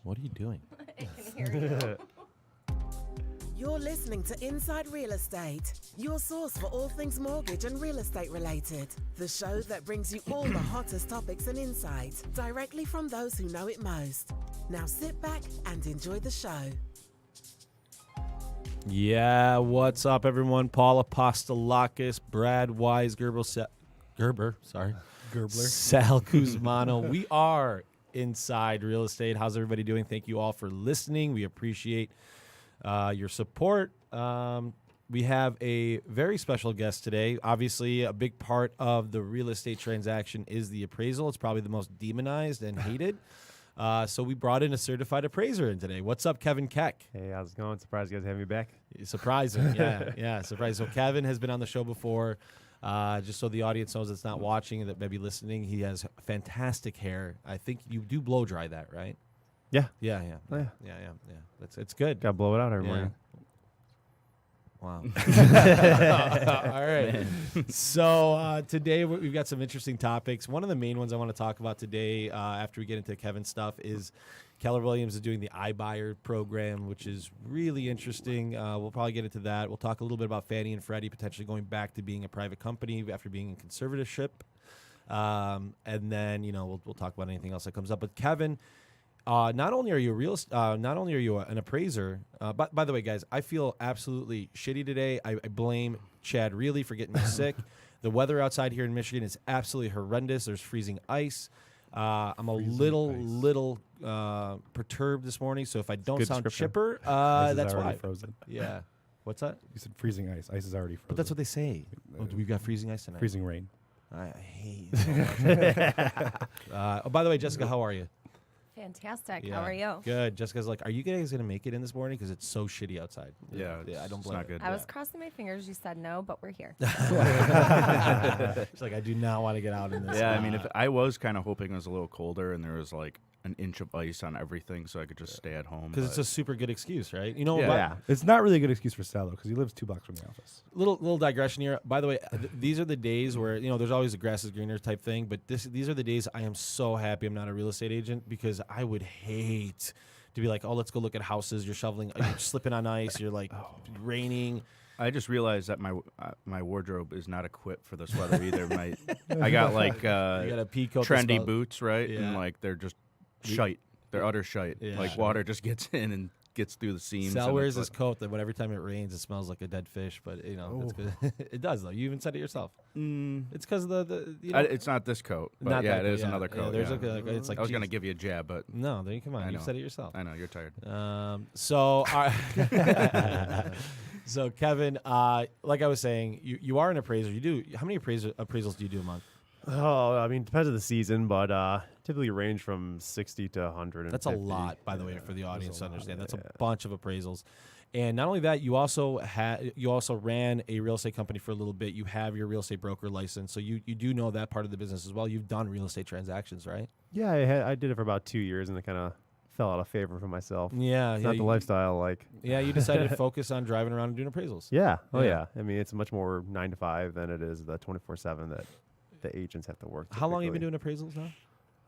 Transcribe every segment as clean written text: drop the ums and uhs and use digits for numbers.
What are you doing? I can hear you. You're listening to Inside Real Estate, your source for all things mortgage and real estate related. The show that brings you all the hottest topics and insights directly from those who know it most. Now sit back and enjoy the show. Yeah, what's up, everyone? Paul Apostolakis, Brad Wise, Gerbler, Sal Kuzmano. We are Inside Real Estate. How's everybody doing? Thank you all for listening. We appreciate your support. We have a very special guest today. Obviously, a big part of the real estate transaction is the appraisal. It's probably the most demonized and hated. So we brought in a certified appraiser in today. What's up, Kevin Keck? Hey, how's it going? Surprised you guys have me back. Surprising, yeah, surprising. So Kevin has been on the show before. Just so the audience knows that's not watching, that maybe listening, he has fantastic hair. I think you do blow dry that, right? Yeah. Yeah. Oh, yeah. Yeah. It's good. Got to blow it out every morning. Wow. All right. So today we've got some interesting topics. One of the main ones I want to talk about today after we get into Kevin's stuff is Keller Williams is doing the iBuyer program, which is really interesting. We'll probably get into that. We'll talk a little bit about Fannie and Freddie potentially going back to being a private company after being in conservatorship. And then, we'll talk about anything else that comes up. But Kevin, not only are you an appraiser, but by the way, guys, I feel absolutely shitty today. I blame Chad Reilly for getting me sick. The weather outside here in Michigan is absolutely horrendous. There's freezing ice. I'm a little perturbed this morning, so if I don't sound chipper, that's why. Frozen. Yeah. What's that? You said freezing ice. Ice is already frozen. But that's what they say. We've got freezing ice tonight. Freezing rain. I hate you so much. By the way, Jessica, how are you? Fantastic. Yeah. How are you? Good. Jessica's like, are you guys going to make it in this morning? Because it's so shitty outside. Yeah, I don't it's blame not good. I was crossing my fingers. You said no, but we're here. She's like, I do not want to get out in this. Yeah, I mean, if I was kind of hoping it was a little colder and there was like an inch of ice on everything so I could just stay at home. Because it's a super good excuse, right? Yeah. It's not really a good excuse for Sal, though, because he lives 2 blocks from the office. Little digression here. By the way, these are the days where, there's always a grass is greener type thing, but these are the days I am so happy I'm not a real estate agent, because I would hate to be like, oh, let's go look at houses. You're shoveling, you're slipping on ice. You're like raining. I just realized that my wardrobe is not equipped for this weather either. I got like You got a pea coat that trendy smells- boots, right? Yeah. And like they're just shite. They're utter shite. Yeah. Like water just gets in and gets through the seams. Sal and wears it's this coat that every time it rains, it smells like a dead fish. But that's good. It does though. You even said it yourself. It's because of the it's not this coat. But Not yeah, that it is coat, another yeah. coat. There's yeah. like it's like I was gonna jeans. give you a jab, but No, then come on. I You know. said it yourself. I know you're tired. So Kevin, like I was saying, you are an appraiser. You do how many appraisals do you do a month? Oh, I mean, depends on the season, but typically range from 60 to 100. That's a lot, by the way, for the audience to understand. That's yeah. a bunch of appraisals. And not only that, you also ran a real estate company for a little bit. You have your real estate broker license, so you do know that part of the business as well. You've done real estate transactions, right? Yeah, I did it for about 2 years, and it kind of fell out of favor for myself. Yeah, It's not the lifestyle like. Yeah, you decided to focus on driving around and doing appraisals. Yeah. Oh, Yeah. yeah. I mean, it's much more 9 to 5 than it is the 24/7 that the agents have to work. How long have you been typically. doing appraisals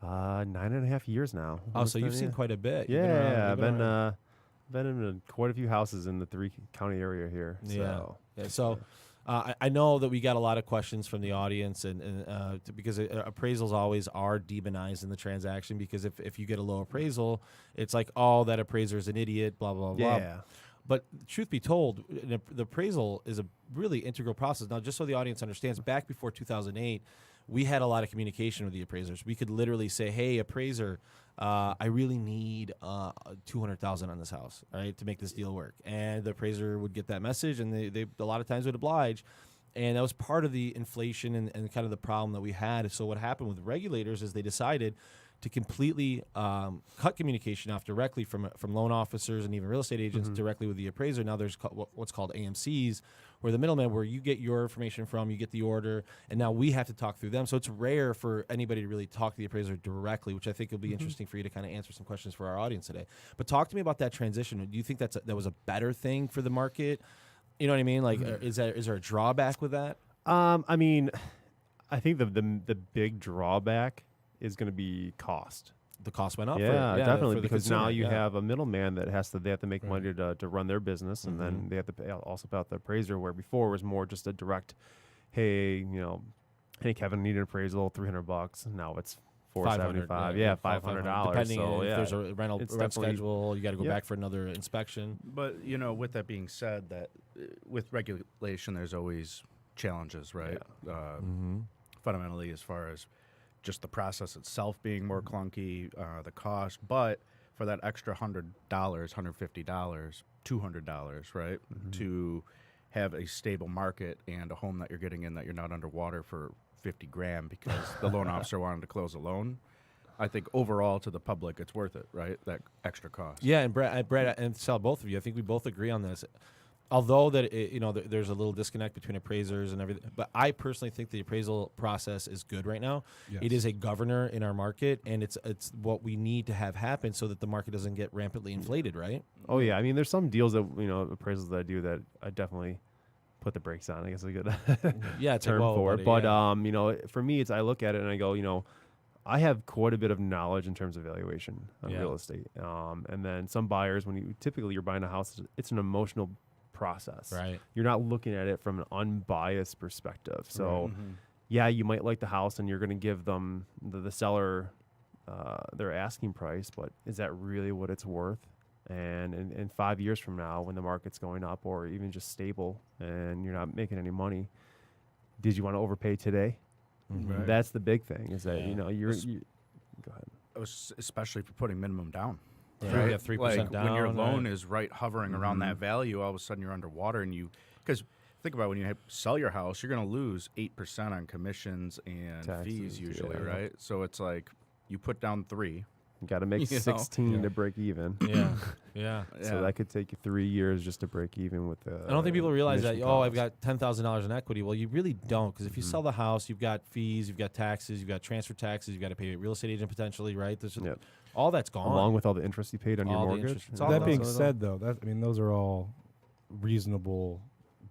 now? 9.5 years now. Oh, so you've Yeah. seen quite a bit. Yeah, You've been around. I've been in quite a few houses in the 3-county area here. So. Yeah. So I know that we got a lot of questions from the audience, and because appraisals always are demonized in the transaction, because if you get a low appraisal, it's like, oh, that appraiser is an idiot, blah, blah, blah. Yeah. But truth be told, the appraisal is a really integral process. Now, just so the audience understands, back before 2008, we had a lot of communication with the appraisers. We could literally say, hey, appraiser, I really need $200,000 on this house, right, to make this deal work. And the appraiser would get that message, and they a lot of times would oblige. And that was part of the inflation and kind of the problem that we had. So what happened with regulators is they decided to completely cut communication off directly from loan officers and even real estate agents directly with the appraiser. Now there's what's called AMCs, where the middleman, where you get your information from, you get the order, and now we have to talk through them. So it's rare for anybody to really talk to the appraiser directly, which I think will be interesting for you to kind of answer some questions for our audience today. But talk to me about that transition. Do you think that was a better thing for the market? You know what I mean? Like, is there a drawback with that? I mean, I think the big drawback is going to be cost. the cost went up. Yeah, definitely, for the because consumer, now you yeah. have a middleman that they have to make Right. money to run their business, and then Mhm. they have to pay also pay out the appraiser. Where before it was more just a direct, hey, hey Kevin, need an appraisal, $300. Now it's $475. Yeah, $500. Depending So if yeah, there's a rent it's definitely- schedule, you got to go Yep. back for another inspection. But with that being said, that with regulation, there's always challenges, right? Fundamentally, as far as just the process itself being more clunky, the cost, but for that extra $100, $150, $200, right, to have a stable market and a home that you're getting in that you're not underwater for 50 grand because the loan officer wanted to close a loan. I think overall to the public, it's worth it, right? That extra cost. Yeah, and Brett and Sal, both of you, I think we both agree on this. Although that there's a little disconnect between appraisers and everything, but I personally think the appraisal process is good right now. Yes. It is a governor in our market, and it's what we need to have happen so that the market doesn't get rampantly inflated, right? Oh yeah, I mean, there's some deals that appraisals that I do that I definitely put the brakes on. I guess is a good Yeah, it's term like, whoa, for it. buddy, But yeah. for me, I look at it and I go, I have quite a bit of knowledge in terms of valuation on Yeah. real estate. And then some buyers, when you're buying a house, it's an emotional process. Right. You're not looking at it from an unbiased perspective. So Mm-hmm. yeah, you might like the house and you're going to give them the seller their asking price, but is that really what it's worth? And in 5 years from now, when the market's going up or even just stable and you're not making any money, did you want to overpay today? Right. That's the big thing is that, Yeah. Go ahead. Especially for putting minimum down. Yeah, Right? yeah, 3% like down. when your loan right. is hovering around that value, all of a sudden you're underwater, and because think about when you sell your house, you're going to lose 8% on commissions and Taxes, fees usually, yeah. right? So it's like you put down 3. You got to make You know? 16 Yeah. to break even. Yeah, yeah. So that could take you 3 years just to break even with the. I don't think people realize that. initial Oh, I've cost. got $10,000 in equity. Well, you really don't, because if you sell the house, you've got fees, you've got taxes, you've got transfer taxes, you've got to pay a real estate agent potentially, right? There's Yep. all that's gone. Along with all the interest you paid on your All the mortgage. interest. It's all That gone. being So said, though, those are all reasonable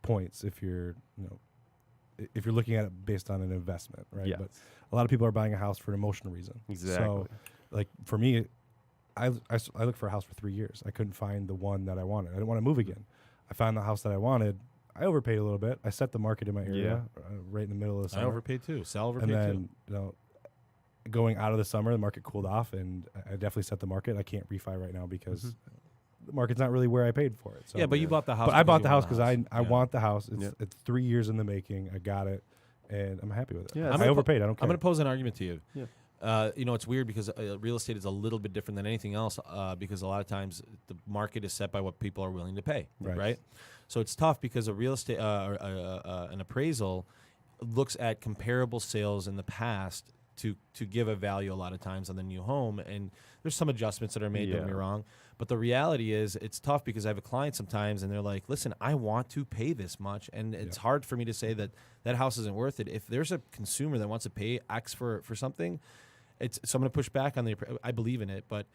points if you're looking at it based on an investment, right? Yes. But a lot of people are buying a house for an emotional reason. Exactly. So, like for me, I looked for a house for 3 years. I couldn't find the one that I wanted. I didn't want to move again. I found the house that I wanted. I overpaid a little bit. I set the market in my area right in the middle of the I summer. overpaid too. Sal overpaid And too. then, going out of the summer, the market cooled off, and I definitely set the market. I can't refi right now because the market's not really where I paid for it. So. Yeah, but you bought the house. But I bought you the want house because I Yeah. want the house. Yep. It's 3 years in the making. I got it, and I'm happy with it. Yeah, I I'm gonna overpaid. I don't care. I'm going to pose an argument to you. Yeah. It's weird because real estate is a little bit different than anything else because a lot of times the market is set by what people are willing to pay, Right. right? So it's tough because a real estate, an appraisal looks at comparable sales in the past to give a value a lot of times on the new home, and there's some adjustments that are made. Don't get me Yeah. wrong, but the reality is it's tough because I have a client sometimes, and they're like, "Listen, I want to pay this much," and it's hard for me to say that that house isn't worth it. If there's a consumer that wants to pay X for something, so I'm going to push back on I believe in it, but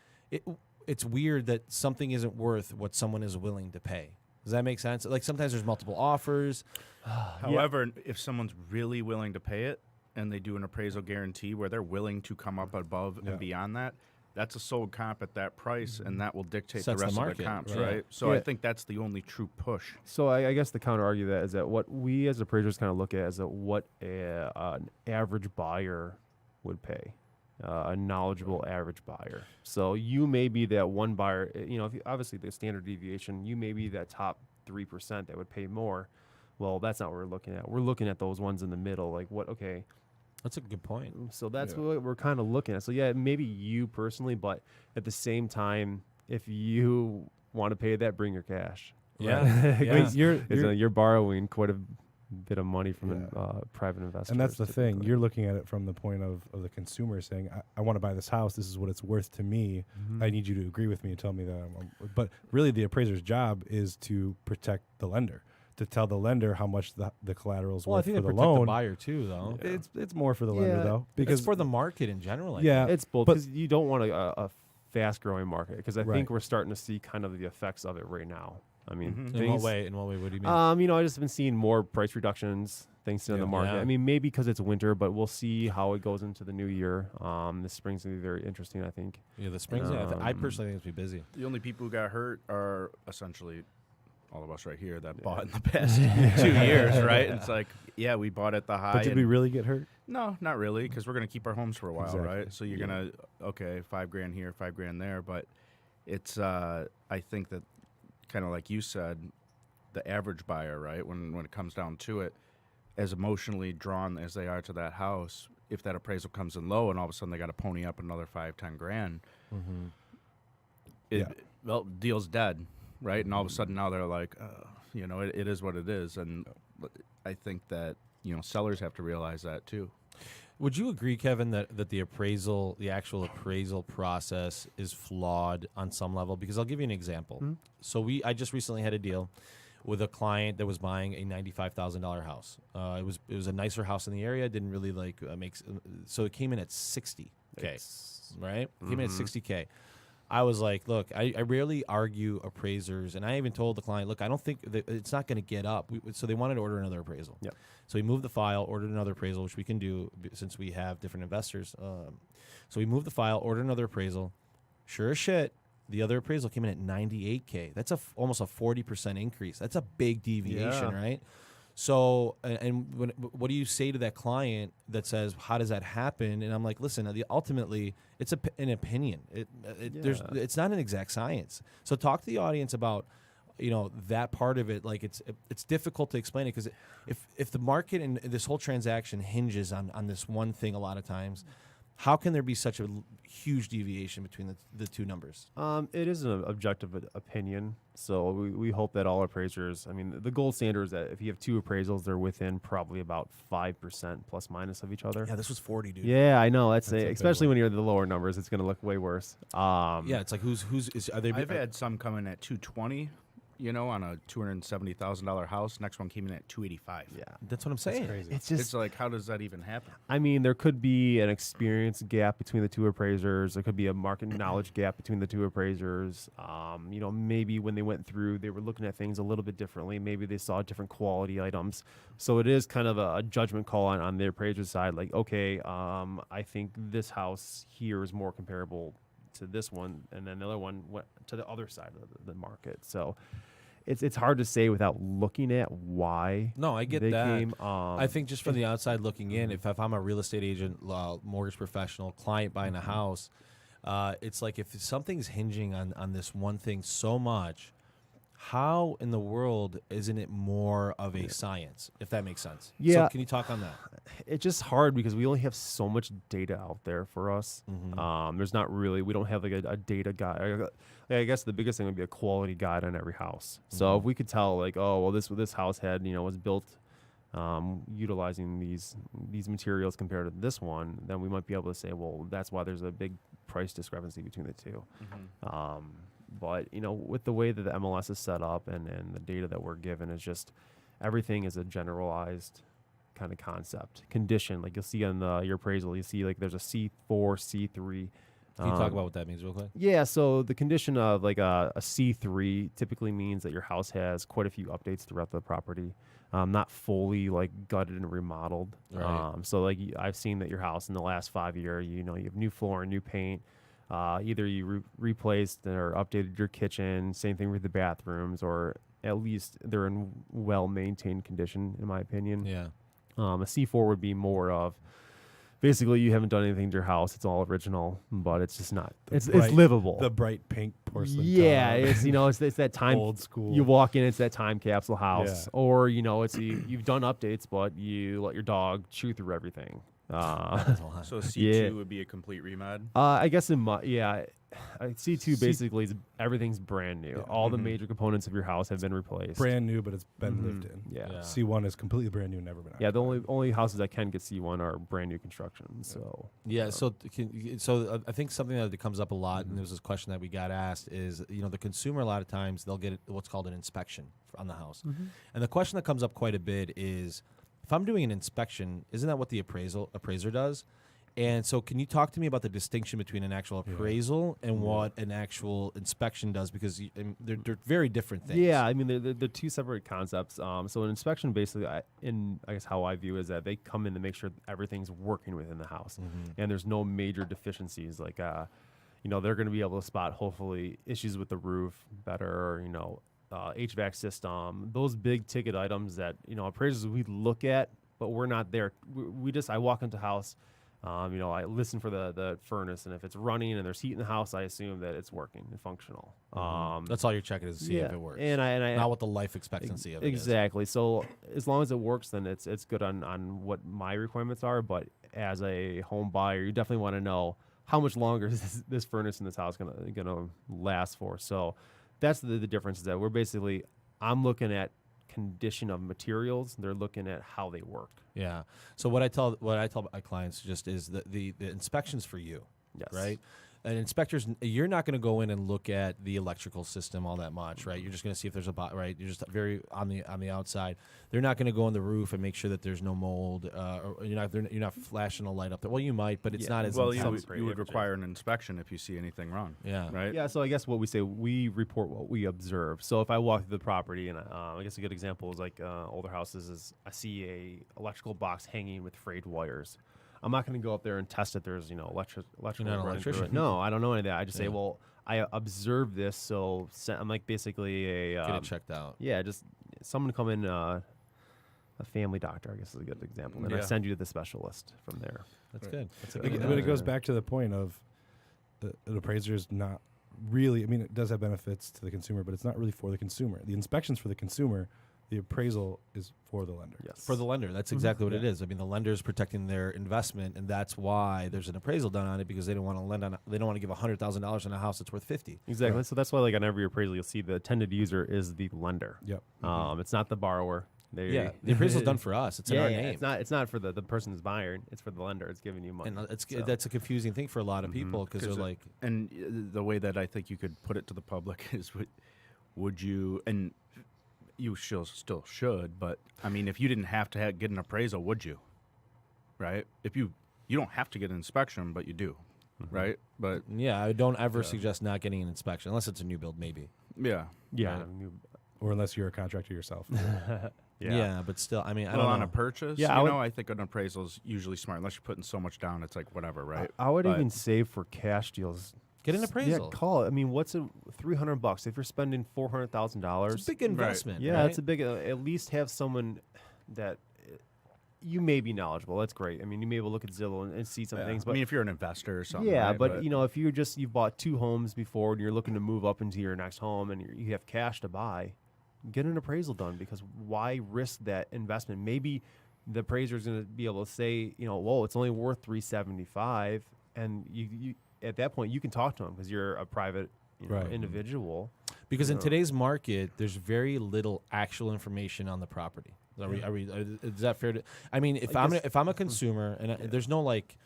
it's weird that something isn't worth what someone is willing to pay. Does that make sense? Like sometimes there's multiple offers. However, if someone's really willing to pay it and they do an appraisal guarantee where they're willing to come up above Yeah. and beyond that, that's a sold comp at that price, and that will dictate Sets the rest the of market, the comps, right. right? So I Yeah. think that's the only true push. So I guess the counter argue that is that what we as appraisers kind of look at is that what an average buyer would pay, a knowledgeable average buyer. So you may be that one buyer, obviously the standard deviation, you may be that top 3% that would pay more. Well, that's not what we're looking at. We're looking at those ones in the middle, like That's a good point. so that's Yeah. what we're kind of looking at. So yeah, maybe you personally, but at the same time, if you want to pay that, bring your cash. Yeah. I mean, Because you're borrowing quite a bit of money from Yeah. private investors. and that's the thing. typically. You're looking at it from the point of the consumer saying, I want to buy this house. This is what it's worth to me. Mm-hmm. I need you to agree with me and tell me that. But really, the appraiser's job is to protect the lender, to tell the lender how much the collateral's Well, I worth think for they the protect loan. the buyer too, though. It's more for the lender Yeah. though, Because because for the market in general. I yeah, It's both but- because you don't want a fast-growing market. Because I Right. think we're starting to see kind of the effects of it right now. I mean, Mhm. think. In what way? In what way? What do you mean? I just been seeing more price reductions things in the Yeah. market. Yeah. I mean, maybe because it's winter, but we'll see how it goes into the new year. This spring's going to be very interesting, I think. Yeah, the springs. I personally think it's be busy. The only people who got hurt are essentially all of us right here that bought in the past 2 years, right? It's like, yeah, we bought at the high. But did we and- really get hurt? No, not really, because we're going to keep our homes for a while, Exactly. right? So you're going to, okay, $5,000 here, $5,000 there. But it's, I think that kind of like you said, the average buyer, right, when it comes down to it, as emotionally drawn as they are to that house, if that appraisal comes in low and all of a sudden they got to pony up another $5,000-10,000, Yeah. well, deal's dead, right? And all of a sudden now they're like, it is what it is. And I think that, sellers have to realize that too. Would you agree, Kevin, that the actual appraisal process is flawed on some level? Because I'll give you an example. Mm-hmm. So I just recently had a deal with a client that was buying a $95,000 house. It was a nicer house in the area. Didn't really so it came in at $60K, right? It came in at $60K. I was like, look, I rarely argue appraisers, and I even told the client, look, I don't think it's not going to get up. So they wanted to order another appraisal. Yep. So we moved the file, ordered another appraisal, which we can do since we have different investors. So we moved the file, ordered another appraisal. Sure as shit, the other appraisal came in at $98K. That's almost a 40% increase. That's a big deviation, right? So, what do you say to that client that says, "How does that happen?" And I'm like, "Listen, ultimately, it's an opinion. It's not an exact science. So, talk to the audience about, that part of it. Like, it's difficult to explain it because if the market and this whole transaction hinges on this one thing, a lot of times, how can there be such a huge deviation between the two numbers? It is an objective opinion, so we hope that all appraisers, I mean, the gold standard is that if you have two appraisals, they're within probably about 5% plus minus of each other. Yeah, this was 40, dude. Yeah, I know. That's a big especially one. when you're at the lower numbers, it's going to look way worse. Yeah, it's like are they? I've had some come in at 220, on a $270,000 house. Next one came in at 285. Yeah. That's what I'm saying. Crazy. It's just, It's like, how does that even happen? I mean, there could be an experience gap between the two appraisers. There could be a market knowledge gap between the two appraisers. Maybe when they went through, they were looking at things a little bit differently. Maybe they saw different quality items. So it is kind of a judgment call on the appraiser's side. Like, okay, I think this house here is more comparable to this one, and then the other one went to the other side of the market. So it's hard to say without looking at why. No, I get they that. came. I think just from the outside looking in, if I'm a real estate agent, mortgage professional, client buying a house, it's like if something's hinging on this one thing so much, how in the world isn't it more of a science, if that makes sense? Yeah. So can you talk on that? It's just hard because we only have so much data out there for us. There's not really, we don't have like a data guide. I guess the biggest thing would be a quality guide on every house. So if we could tell like, oh, well, this house had, was built utilizing these materials compared to this one, then we might be able to say, well, that's why there's a big price discrepancy between the two. But, with the way that the MLS is set up and the data that we're given is just everything is a generalized kind of concept. Condition, like you'll see on your appraisal, you see like there's a C4, C3. Can you talk about what that means real quick? Yeah, so the condition of like a C3 typically means that your house has quite a few updates throughout the property, not fully like gutted and remodeled. Right. So like I've seen that your house in the last 5 years, you have new floor and new paint. Either you replaced or updated your kitchen, same thing with the bathrooms, or at least they're in well-maintained condition, in my opinion. Yeah. A C4 would be more of, basically you haven't done anything to your house, it's all original, but it's just not, it's livable. The bright pink porcelain. Yeah, tile. it's that time, Old school. you walk in, it's that time capsule house. Yeah. Or, it's you've done updates, but you let your dog chew through everything. So C2 would be a complete remod. I guess C2 basically is everything's brand new. All the major components of your house have been replaced. Brand new, but it's been lived in. Yeah. C1 is completely brand new, never been Yeah, the occupied. only houses that can get C1 are brand new construction. So Yeah, so I think something that comes up a lot, and there was this question that we got asked is, the consumer a lot of times they'll get what's called an inspection on the house, and the question that comes up quite a bit is, if I'm doing an inspection, isn't that what the appraiser does? And so, can you talk to me about the distinction between an actual appraisal and what an actual inspection does? Because they're very different things. Yeah, I mean, they're two separate concepts. So an inspection, basically, I guess how I view it is that they come in to make sure everything's working within the house, and there's no major deficiencies. Like, they're going to be able to spot, hopefully, issues with the roof better, or, HVAC system, those big ticket items that, appraisers we look at, but we're not there. I walk into house. I listen for the furnace, and if it's running and there's heat in the house, I assume that it's working and functional. That's all you're checking is to see if it works. And I not what the life expectancy of it is. Exactly. So as long as it works, then it's good on what my requirements are. But as a home buyer, you definitely want to know how much longer is this furnace in this house gonna last for. So that's the difference, is that I'm looking at condition of materials. They're looking at how they work. Yeah. So what I tell my clients just is that the inspection's for you. Yes. Right. And inspectors, you're not going to go in and look at the electrical system all that much, right? You're just going to see if there's right. You're just very on the outside. They're not going to go on the roof and make sure that there's no mold, or you're not flashing a light up there. Well, you might, but it's not as well. intense. You would require an inspection if you see anything wrong. Yeah. Right. Yeah. So I guess what we say, we report what we observe. So if I walk through the property, and I guess a good example is like older houses, is I see a electrical box hanging with frayed wires. I'm not going to go up there and test it. There's, electrical. You're not an electrician. No, I don't know any of that. I just say, well, I observe this, so I'm like basically a Get it checked out. Yeah, just someone come in, a family doctor, I guess is a good example. And I send you to the specialist from there. That's good. That's a But good it goes back to the point of an appraiser is not really. I mean, it does have benefits to the consumer, but it's not really for the consumer. The inspection's for the consumer. The appraisal is for the lender. Yes. For the lender. That's exactly what it is. I mean, the lender's protecting their investment, and that's why there's an appraisal done on it, because they don't want to lend on. They don't want to give $100,000 on a house that's worth $50,000. Exactly. Right. So that's why, like, on every appraisal, you'll see the intended user is the lender. Yep. It's not the borrower. The appraisal's done for us. It's in our name. It's not for the person who's buying. It's for the lender. It's giving you money. And that's a confusing thing for a lot of people, because they're like. And the way that I think you could put it to the public is, would you, and you still should, but I mean, if you didn't have to get an appraisal, would you? Right? If you don't have to get an inspection, but you do, right? But yeah, I don't ever suggest not getting an inspection unless it's a new build, maybe. Yeah. Or unless you're a contractor yourself. Yeah, but still, I mean, I well, don't on know. a purchase, I think an appraisal is usually smart, unless you're putting so much down, it's like whatever, right? I would even save for cash deals. Get an appraisal. Yeah, call it. I mean, what's $300 if you're spending $400,000? It's a big investment. Yeah, right? it's a big. At least have someone that you may be knowledgeable. That's great. I mean, you may be able to look at Zillow and see some things. But I mean, if you're an investor or something. yeah, right? but if you've bought 2 homes before and you're looking to move up into your next home and you have cash to buy, get an appraisal done, because why risk that investment? Maybe the appraiser is going to be able to say, whoa, it's only worth $375, and you at that point you can talk to them because you're a private individual. Because in today's market, there's very little actual information on the property. Is that fair to? I mean, if I'm a consumer and there's no like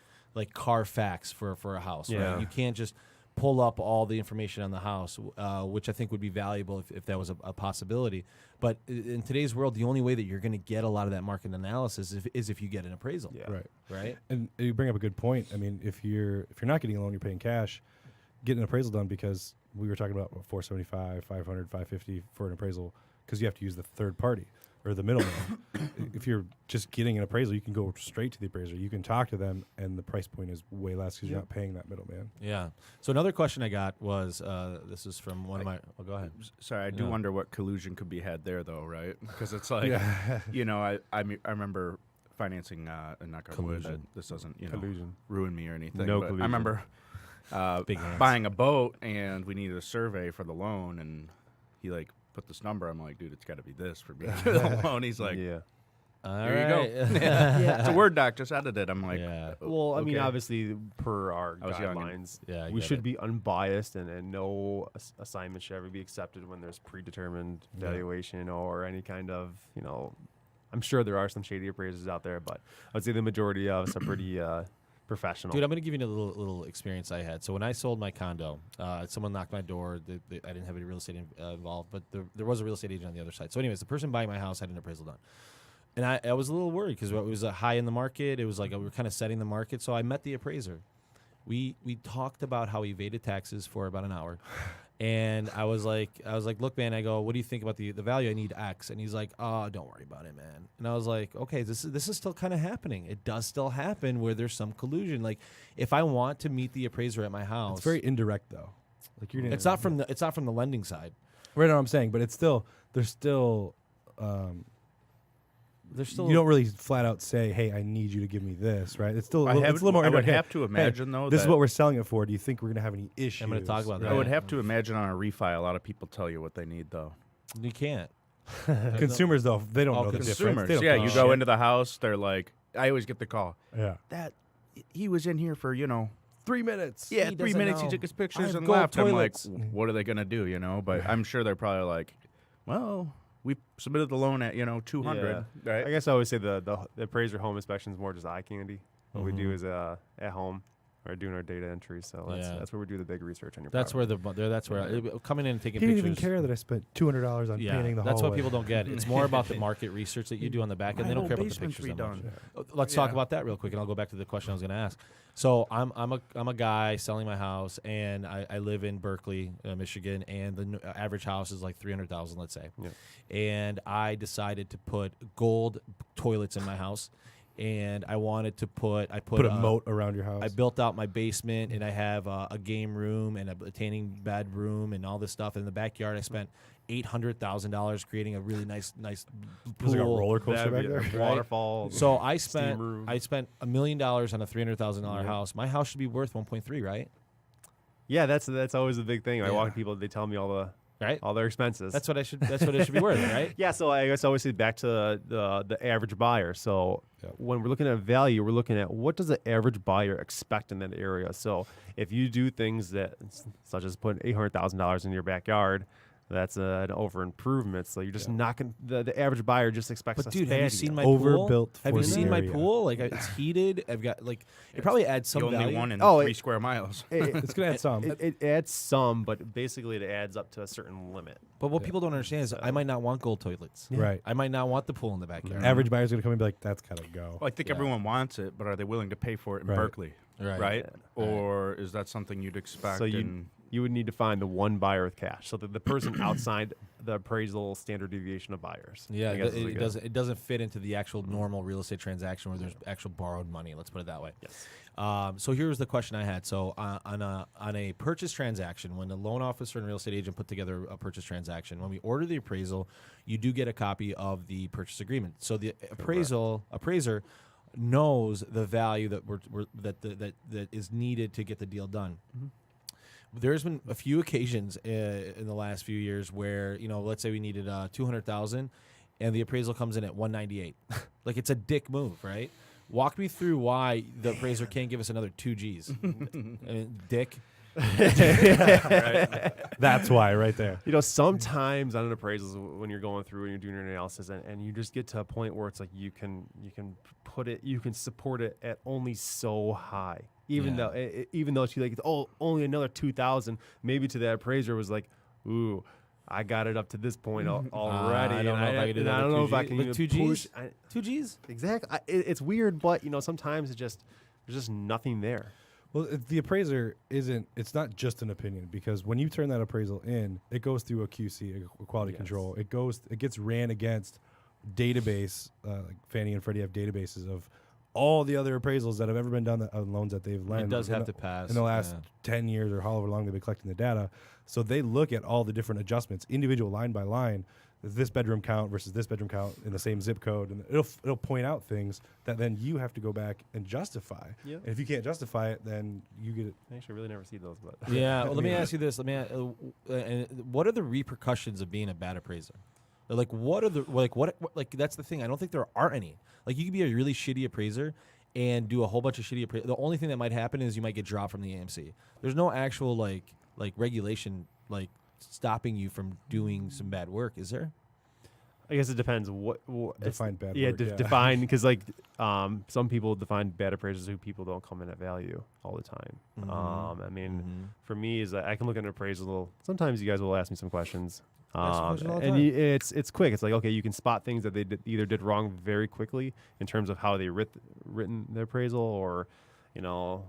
Carfax for a house, right? You can't just pull up all the information on the house, which I think would be valuable if that was a possibility. But in today's world, the only way that you're going to get a lot of that market analysis is if you get an appraisal. Yeah. Right. And you bring up a good point. I mean, if you're not getting a loan, you're paying cash. Get an appraisal done, because we were talking about $475, $500, $550 for an appraisal, because you have to use the third party or the middleman. If you're just getting an appraisal, you can go straight to the appraiser. You can talk to them, and the price point is way less because you're not paying that middleman. Yeah. So another question I got was, this is from one of my. Oh, go ahead. Sorry, I do wonder what collusion could be had there, though, right? Because it's like, I remember financing, and knock on wood, that this doesn't Collusion. Ruin me or anything. No but collusion. I remember buying a boat, and we needed a survey for the loan, and he put this number. I'm like, dude, it's got to be this for me to get the loan. He's like, Yeah. there you go. It's a Word doc, just edit it. I'm like, Well, I mean, okay. obviously, per our I was young guidelines, I we get should it. be unbiased, and no assignment should ever be accepted when there's predetermined valuation or any kind of, I'm sure there are some shady appraisers out there, but I'd say the majority of us are pretty professional. Dude, I'm going to give you a little experience I had. So when I sold my condo, someone knocked my door. I didn't have any real estate involved, but there was a real estate agent on the other side. So anyways, the person buying my house had an appraisal done. And I was a little worried because it was a high in the market. It was like we were kind of setting the market. So I met the appraiser. We talked about how he evaded taxes for about an hour. And I was like, look, man, I go, what do you think about the value? I need X. And he's like, oh, don't worry about it, man. And I was like, okay, this is still kind of happening. It does still happen where there's some collusion. Like if I want to meet the appraiser at my house, It's very indirect though. Like you're it's not from the lending side. Right, know what I'm saying, but there's still you don't really flat out say, "Hey, I need you to give me this," right? It's still it's a little more. I would indirect. have to imagine though. This is that what we're selling it for. Do you think we're going to have any issues? I'm going to talk about that. I would have to imagine on a refi, a lot of people tell you what they need though. You can't. Consumers though, they don't know the difference. Consumers, They don't yeah, know you shit. go into the house, they're like, I always get the call. Yeah. That he was in here for 3 minutes. Yeah, He 3 doesn't minutes. know. He took his I pictures have and gold left. I'm like, toilets. what are they gonna do? But I'm sure they're probably like, well, we submitted the loan at 200. Right? I guess I always say the appraiser home inspection is more just eye candy. What we do is at home or doing our data entry. So that's where we do the big research on your. That's property. where coming in and taking He didn't pictures. even care that I spent $200 on painting the that's hallway. what people don't get. It's more about the market research that you do on the back end. My They don't whole care about the basement's pictures that much. redone. Let's talk about that real quick, and I'll go back to the question I was going to ask. So I'm a guy selling my house, and I live in Berkeley, Michigan, and the average house is like $300,000, let's say. Yeah. And I decided to put gold toilets in my house, and I wanted to put Put a moat around your house. I built out my basement, and I have a game room and a tanning bed room and all this stuff. In the backyard, I spent $800,000 creating a really nice There's pool. like a roller coaster That'd back be there. a waterfall. So I steam room. spent $1 million on a $300,000 Yep. house. My house should be worth 1.3, right? Yeah, that's always the big thing. I Yeah. walk to people, they tell me Right. all their expenses. That's what it should be worth, right? Yeah, so I guess I always say back to the average buyer. So Yep. when we're looking at value, we're looking at what does the average buyer expect in that area. So if you do things such as putting $800,000 in your backyard, that's an over improvement. So you're just not going the average buyer just expects. But a dude, have you patio. seen my Overbuilt pool? Have for you the seen my area. pool? Like it's heated. I've got it probably adds some The only value. one in Oh, 3 square miles. It's going to add some. It adds some, but basically it adds up to a certain limit. But what people don't understand is I might not want gold toilets. Right. I might not want the pool in the backyard. Average buyer's going to come and be like, that's got to go. Well, I think everyone wants it, but are they willing to pay for it in Right. Berkeley? Right. Right? Or is that something you'd expect? So you would need to find the one buyer with cash. So that the person outside the appraisal standard deviation of buyers. Yeah, I guess is it doesn't. It doesn't fit into the actual normal real estate transaction where there's actual borrowed money. Let's put it that way. Yes. So here's the question I had. So on a purchase transaction, when the loan officer and real estate agent put together a purchase transaction, when we order the appraisal, you do get a copy of the purchase agreement. So the appraiser knows the value that is needed to get the deal done. Mm-hmm. There's been a few occasions in the last few years where, let's say we needed $200,000 and the appraisal comes in at $198. Like it's a dick move, right? Walk me through why the appraiser can't give us another 2 G's. I mean, dick. That's why, right there. Sometimes on an appraisal when you're going through and you're doing your analysis and you just get to a point where it's like you can support it at only so high. Even though it's like, only another 2,000, maybe to that appraiser was like, ooh, I got it up to this point already. I don't know if I can do that. I don't know if I can with even 2 push. G's. 2 G's. Exactly. It's weird, but sometimes there's just nothing there. Well, the appraiser it's not just an opinion, because when you turn that appraisal in, it goes through a QC, a quality control. It gets ran against database, like Fannie and Freddie have databases of all the other appraisals that have ever been done on loans that they've lent. It does have to pass in the last 10 years or however long they've been collecting the data. So they look at all the different adjustments, individual line by line, this bedroom count versus this bedroom count in the same zip code, and it'll point out things that then you have to go back and justify. Yep. And if you can't justify it, then you get it. I actually really never see those, but Yeah. Well, let me ask you this. What are the repercussions of being a bad appraiser? Like, what are the what that's the thing. I don't think there are any. Like, you could be a really shitty appraiser and do a whole bunch of shitty appraisal. The only thing that might happen is you might get dropped from the AMC. There's no actual like regulation stopping you from doing some bad work, is there? I guess it depends. What Define bad Yeah, word, yeah. define, because like some people define bad appraisers who people don't come in at value all the time. I mean, for me is that I can look at an appraisal. Sometimes you guys will ask me some questions. Ask questions all the And time. it's quick. It's like, okay, you can spot things that they either did wrong very quickly in terms of how they written the appraisal, or, you know,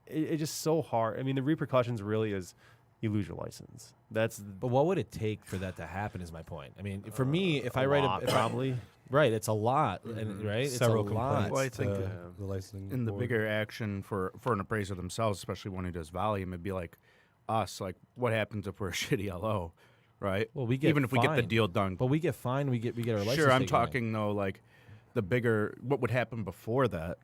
it's just so hard. I mean, the repercussions really is you lose your license. But what would it take for that to happen? Is my point. I mean, for me, if I write lot, if I- probably. right, it's a lot, and right, Several it's a lot. complaints Well, I think, to Yeah. the licensing in the board. bigger action for an appraiser themselves, especially one who does volume, it'd be like us. Like, what happens if we're a shitty LO, right? Well, we get even if we get the fined. deal done. But we get fined. We get our license. Sure, I'm taken away. talking though, like the bigger. What would happen before that,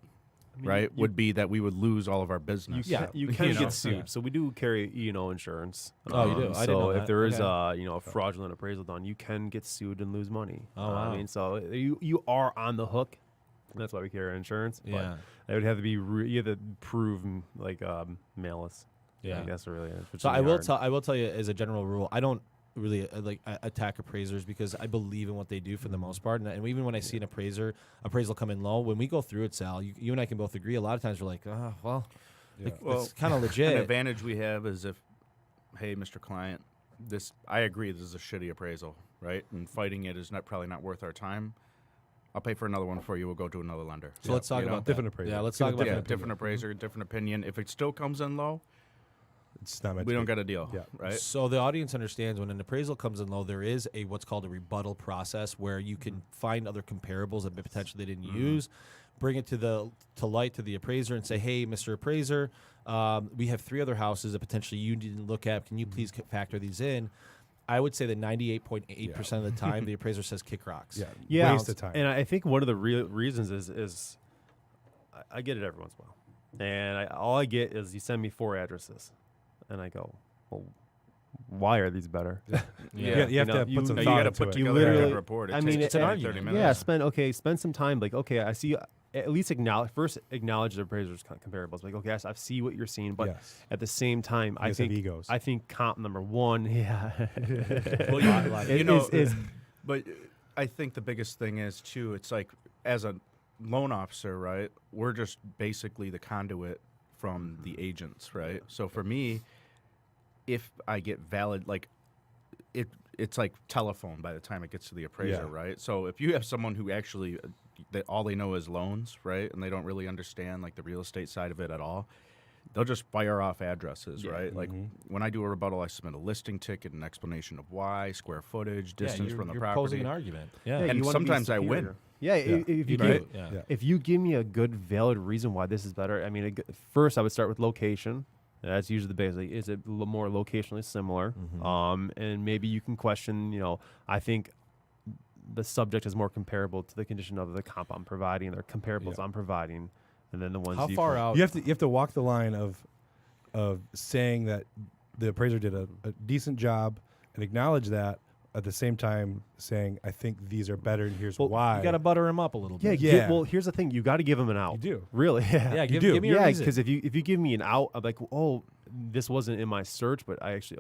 mean, right? you- would be that we would lose all of our business. Yeah. You You can know? get sued. Yeah. So we do carry E&O insurance. Oh, you do? I didn't so know if that. there is Okay. a fraudulent appraisal done, you can get sued and lose money. Oh, wow. I mean, so you are on the hook. That's why we carry insurance. Yeah. But it would have to be you have to prove like malice. Yeah. I guess it really is. which So is I will hard. tell. I will tell you as a general rule, I don't really attack appraisers because I believe in what they do for the most part. And even when I see an appraisal come in low, when we go through it, Sal, you and I can both agree. A lot of times we're like, oh well, Yeah. like, Well, it's kind of An legit. advantage we have is if, hey, Mr. Client, I agree this is a shitty appraisal, right? And fighting it is probably not worth our time. I'll pay for another one for you. We'll go to another lender. So let's talk You know? about Different that. appraiser. Yeah, let's Get a talk about Yeah, that. different appraiser, different opinion. If it still comes in low, It's not meant we to don't be. get a deal, Yeah. right? So the audience understands when an appraisal comes in low, there is what's called a rebuttal process where you can find other comparables that potentially they didn't use, bring it to light to the appraiser and say, hey, Mr. Appraiser, we have 3 other houses that potentially you didn't look at. Can you please factor these in? I would say that 98.8% of the time the appraiser says kick rocks. Yeah. Yeah, Waste of time. And I think one of the real reasons is I get it every once in a while, and all I get is you send me 4 addresses, and I go, well, why are these better? You have You to know, put some you thought got to into put it. together literally- a report. It I takes mean, it's an 20, 30 argument. minutes. Yeah, spend some time. Like, okay, I see. At least acknowledge the appraiser's comparables. Like, okay, yes, I see what you're seeing, but Yes. at the same time, I guys have think egos. I think comp number 1, yeah, Well, It you know, is- but I think the biggest thing is too. It's like as a loan officer, right? We're just basically the conduit from the agents, right? So for me, if I get valid, like it's like telephone by the time it gets to the appraiser, Yeah. right? So if you have someone who actually that all they know is loans, right, and they don't really understand like the real estate side of it at all, they'll just fire off addresses, right? Like when I do a rebuttal, I submit a listing ticket, an explanation of why, square footage, distance you're, from the you're property. posing an argument. Yeah. And you wanna be sometimes I win. superior. Yeah, Yeah. if you You give do, yeah. Yeah. if you give me a good valid reason why this is better, I mean, first I would start with location. That's usually the basic. Is it more locationally similar? And maybe you can question. You know, I think the subject is more comparable to the condition of the comp I'm providing, or comparables Yeah. I'm providing, and then the ones. How you far can- out? You have to walk the line of saying that the appraiser did a decent job and acknowledge that, at the same time saying, I think these are better and here's Well, why. You got to butter him up a little Yeah, bit. Yeah. well, here's the thing: you got to give them an out. You do. Really? Yeah, Yeah, give do. me a yeah, reason. because if you give me an out, I'm like, oh, this wasn't in my search, but I actually,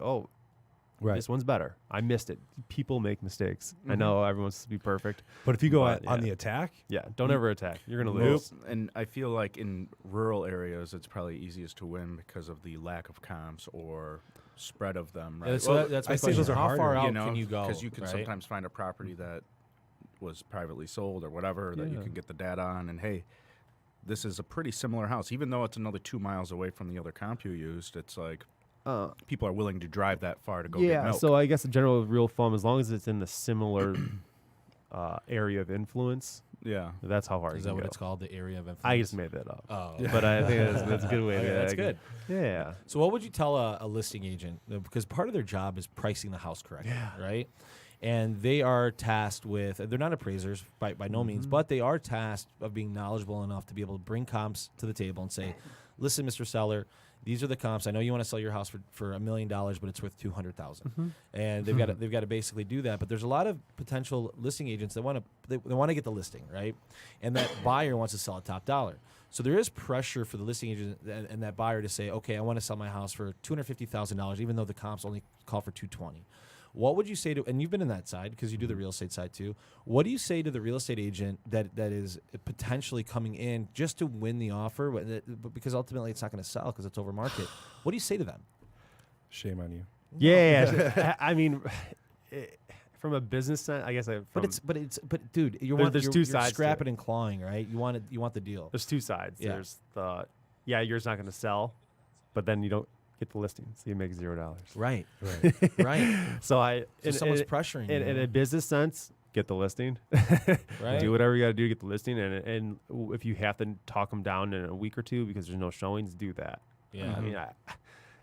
Right. this one's better. I missed it. People make mistakes. I know everyone wants to be perfect. But if you go But, on yeah. the attack, Yeah, don't ever attack. You're gonna Well, lose. and I feel like in rural areas, it's probably easiest to win because of the lack of comps or spread of them, right? And so Well, that's my I say question. those are How far harder. out can you go? Because you can right? sometimes find a property that was privately sold or whatever that you Yeah. can get the data on, and hey, this is a pretty similar house, even though it's another 2 miles away from the other comp you used. It's like people are willing to drive that far to go get Yeah, milk. so I guess the general rule of thumb, as long as it's in the similar area of influence, yeah. that's how far Is you that can what go. it's called? The area of influence. I just made that up. Oh, But I think that's a good way. Okay, to that's good. Yeah. So what would you tell a listing agent? Because part of their job is pricing the house correctly, right? And they are tasked with, they're not appraisers by no means, but they are tasked of being knowledgeable enough to be able to bring comps to the table and say, listen, Mr. Seller, these are the comps. I know you want to sell your house for $1 million, but it's worth $200,000, and they've got to basically do that. But there's a lot of potential listing agents that want to get the listing, right, and that buyer wants to sell at top dollar. So there is pressure for the listing agent and that buyer to say, okay, I want to sell my house for $250,000, even though the comps only call for $220,000. What would you say to, and you've been in that side because you do the real estate side too. What do you say to the real estate agent that is potentially coming in just to win the offer, but because ultimately it's not going to sell because it's over market? What do you say to them? Shame on you. Yeah, I mean, from a business side, I guess. But dude, there's two you're sides to scrapping it. and clawing, right? You want the deal. There's two sides. Yeah. There's yours not going to sell, but then you don't get the listing, so you make $0. Right, Right. right. So someone's pressuring you. In a business sense, get the listing. Right. Do whatever you got to do to get the listing, and if you have to talk them down in a week or two because there's no showings, do that. Yeah. I mean,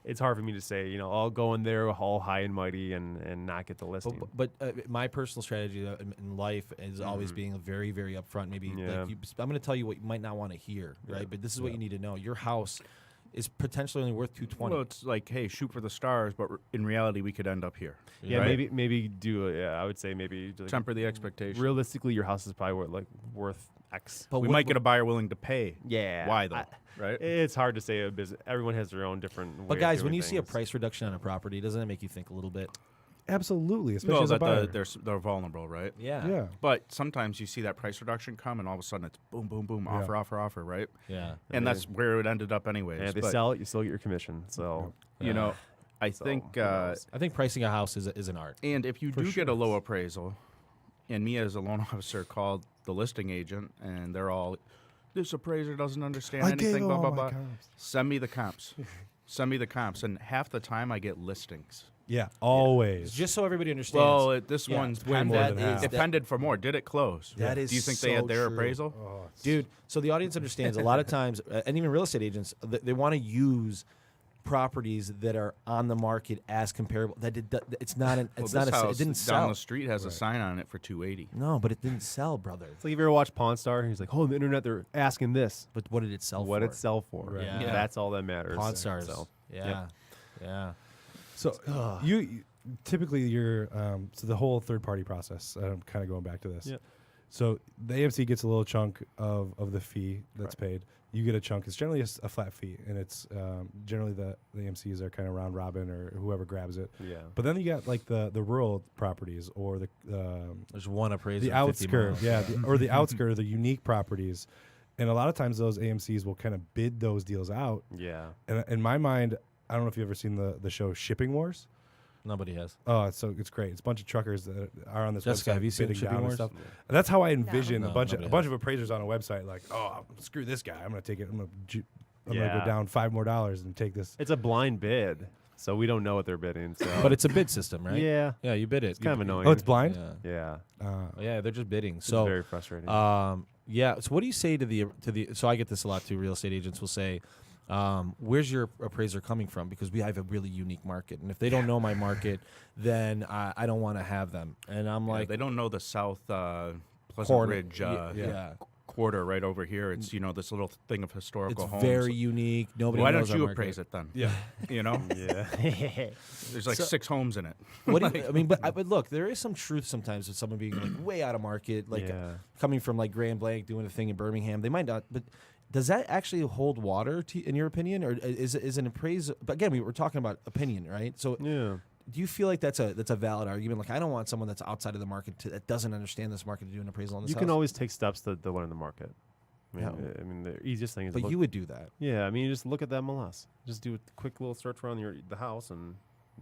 it's hard for me to say, I'll go in there all high and mighty and not get the listing. But my personal strategy in life is always being very, very upfront. Maybe Yeah. I'm going to tell you what you might not want to hear, right? But this is what you need to know. Your house is potentially only worth $220. Well, it's like, hey, shoot for the stars, but in reality, we could end up here. yeah, right? maybe do it. Yeah, I would say maybe like, Temper the expectation. realistically, your house is probably worth X. But we what- might get a buyer willing to pay. Yeah. Why though? Right? It's hard to say a business. Everyone has their own different. way But of guys, doing when you see a things. price reduction on a property, doesn't it make you think a little bit? Absolutely, especially No, as a that buyer. they're vulnerable, right? Yeah. Yeah. But sometimes you see that price reduction come, and all of a sudden it's boom, boom, boom, Yeah. offer, right? Yeah. And that's where it ended up anyways. And if they But, sell it, you still get your commission. So you know, I So, think, who knows? I think pricing a house is an art. and if you For do get a sure. low appraisal, and me as a loan officer called the listing agent, and they're all, this appraiser doesn't understand anything, blah, blah, blah. Send me the comps. Send me the comps. And half the time I get listings. Yeah, always. Just so everybody understands. Well, this Yeah, one's way more pended, than half. it pended for more. Did it close? That is Do you think they so had their true. appraisal? Oh, Dude, so the audience understands a lot of times, and even real estate agents, they want to use properties that are on the market as comparable. It's not an. It's Well, not this a. It house didn't down sell. the street has a sign on it for $280. No, but it didn't sell, brother. it's like if you ever watch Pawn Star, he's like, "Oh, on the internet, they're asking this. But what did it sell What for? it sell for? Right. Yeah. That's all that matters." Pawn Stars. So, Yeah. Yeah. So you typically you're so the whole third party process. I'm kind of going back to this. Yep. So the AMC gets a little chunk of the fee that's paid. You get a chunk. It's generally a flat fee, and it's generally the AMCs are kind of round robin or whoever grabs it. yeah. But then you got like the rural properties or the There's one appraiser. the 50 outskirt, miles. yeah, or the outskirt, the unique properties. And a lot of times those AMCs will kind of bid those deals out. Yeah. And in my mind, I don't know if you've ever seen the show Shipping Wars. Nobody has. Oh, it's great. It's a bunch of truckers that are on this Jessica, website have you seen bidding Shipping down and Wars? stuff. And that's how I envision No, a bunch nobody of appraisers on a website. Like, oh, screw this guy. I'm gonna take it. I'm gonna go Yeah. down $5 more and take this. It's a blind bid, so we don't know what they're bidding. So. But it's a bid system, right? yeah, Yeah, you bid it. it's kind of annoying. Oh, it's blind. Yeah. Yeah, Yeah, they're just bidding. it's So very frustrating. Yeah. So what do you say to the So I get this a lot too. Real estate agents will say, "Where's your appraiser coming from?" Because we have a really unique market, and if they don't know my market, then I don't want to have them. And I'm Yeah, like, they don't know the South Pleasant corner. Ridge yeah. quarter right over here. It's this little thing of historical It's homes. very unique. Nobody. Why knows don't our you market. appraise it then? Yeah. You know, yeah. there's like So- 6 homes in it. What do you, I mean, but look, there is some truth sometimes with someone being like way out of market, like Yeah. coming from like Grand Blanc doing a thing in Birmingham. They might not, but does that actually hold water in your opinion, or is an appraisal? But again, we were talking about opinion, right? So Yeah. do you feel like that's a valid argument? Like, I don't want someone that's outside of the market that doesn't understand this market to do an appraisal on this You can house. always take steps to learn the market. Yeah. I mean, the easiest thing is But look, you would do that. yeah. I mean, you just look at the MLS. Just do a quick little search around the house, and